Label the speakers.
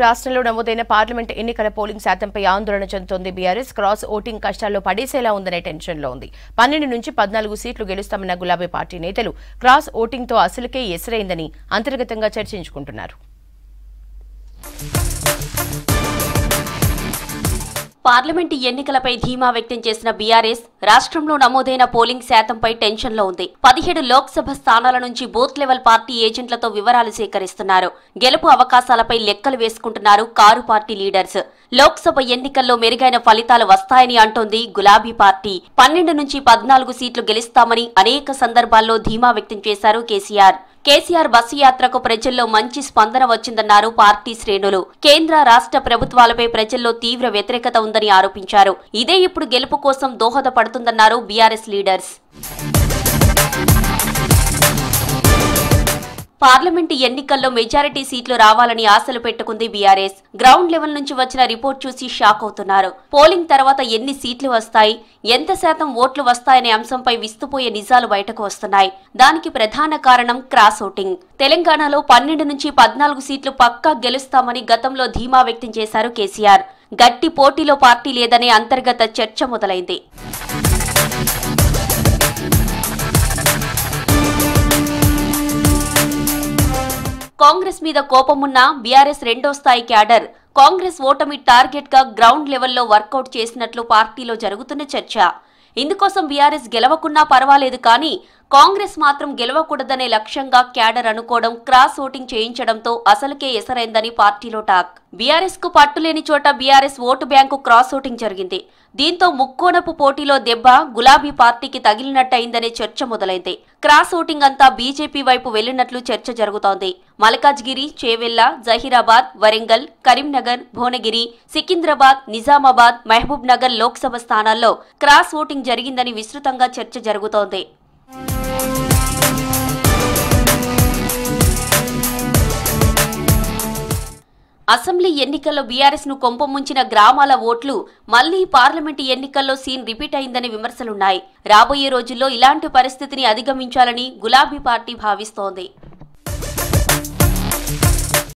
Speaker 1: రాష్ట్రంలో నమోదైన పార్లమెంట్ ఎన్నికల పోలింగ్ శాతంపై ఆందోళన చెందుతోంది బీఆర్ఎస్. క్రాస్ ఓటింగ్ కష్టాల్లో పడేసేలా ఉందనే టెన్షన్లో ఉంది. 12 నుంచి 14 సీట్లు గెలుస్తామన్న గులాబీ పార్టీ నేతలు క్రాస్ ఓటింగ్తో అసలుకే ఎసరైందని అంతర్గతంగా చర్చించుకుంటున్నారు.
Speaker 2: పార్లమెంటు ఎన్నికలపై ధీమా వ్యక్తం చేసిన బీఆర్ఎస్ రాష్ట్రంలో నమోదైన పోలింగ్ శాతంపై టెన్షన్లో ఉంది. 17 లోక్సభ స్థానాల నుంచి బూత్ లెవెల్ పార్టీ ఏజెంట్లతో వివరాలు సేకరిస్తున్నారు. గెలుపు అవకాశాలపై లెక్కలు వేసుకుంటున్నారు కారు పార్టీ లీడర్స్. లోక్సభ ఎన్నికల్లో మెరుగైన ఫలితాలు వస్తాయని అంటోంది గులాబీ పార్టీ. 12 నుంచి 14 సీట్లు గెలుస్తామని అనేక సందర్భాల్లో ధీమా వ్యక్తం చేశారు కేసీఆర్ బస్సు యాత్రకు ప్రజల్లో మంచి స్పందన వచ్చిందన్నారు పార్టీ శ్రేణులు. కేంద్ర రాష్ట్ర ప్రభుత్వాలపై ప్రజల్లో తీవ్ర వ్యతిరేకత ఉందని ఆరోపించారు. ఇదే ఇప్పుడు గెలుపు కోసం దోహదపడుతుందన్నారు బీఆర్ఎస్ లీడర్స్. పార్లమెంటు ఎన్నికల్లో మెజారిటీ సీట్లు రావాలని ఆశలు పెట్టుకుంది బీఆర్ఎస్. గ్రౌండ్ లెవెల్ నుంచి వచ్చిన రిపోర్ట్ చూసి షాక్ అవుతున్నారు. పోలింగ్ తర్వాత ఎన్ని సీట్లు వస్తాయి, ఎంత శాతం ఓట్లు వస్తాయనే అంశంపై విస్తుపోయే నిజాలు బయటకు వస్తున్నాయి. దానికి ప్రధాన కారణం క్రాస్ ఓటింగ్. తెలంగాణలో 12 నుంచి 14 సీట్లు పక్కా గెలుస్తామని గతంలో ధీమా వ్యక్తం చేశారు కేసీఆర్. గట్టి పోటీలో పార్టీ లేదనే అంతర్గత చర్చ మొదలైంది. కాంగ్రెస్ మీద కోపమున్న బీఆర్ఎస్ రెండో స్థాయి క్యాడర్ కాంగ్రెస్ ఓటమి టార్గెట్ గా గ్రౌండ్ లెవెల్లో వర్కౌట్ చేసినట్లు పార్టీలో జరుగుతున్న చర్చ. ఇందుకోసం బీఆర్ఎస్ గెలవకున్నా పర్వాలేదు కానీ కాంగ్రెస్ మాత్రం గెలవకూడదనే లక్ష్యంగా క్యాడర్ అనుకోవడం, క్రాస్ ఓటింగ్ చేయించడంతో అసలుకే ఎసరైందని పార్టీలో టాక్. బీఆర్ఎస్ కు పట్టులేని చోట BRS vote bank cross voting జరిగింది. దీంతో ముక్కోనపు పోటీలో దెబ్బ గులాబీ పార్టీకి తగిలినట్టయిందనే చర్చ మొదలైంది. క్రాస్ ఓటింగ్ అంతా బీజేపీ వైపు వెళ్లినట్లు చర్చ జరుగుతోంది. మల్కాజ్గిరి, చేవెళ్ల, జహీరాబాద్, వరంగల్, కరీంనగర్, భువనగిరి, సికింద్రాబాద్, నిజామాబాద్, మహబూబ్ నగర్ లోక్సభ స్థానాల్లో క్రాస్ ఓటింగ్ జరిగిందని విస్తృతంగా చర్చ జరుగుతోంది. అసెంబ్లీ ఎన్నికల్లో బీఆర్ఎస్ ను కొంపముంచిన గ్రామాల ఓట్లు మళ్లీ పార్లమెంటు ఎన్నికల్లో సీన్ రిపీట్ అయిందని విమర్శలున్నాయి. రాబోయే రోజుల్లో ఇలాంటి పరిస్థితిని అధిగమించాలని గులాబీ పార్టీ భావిస్తోంది.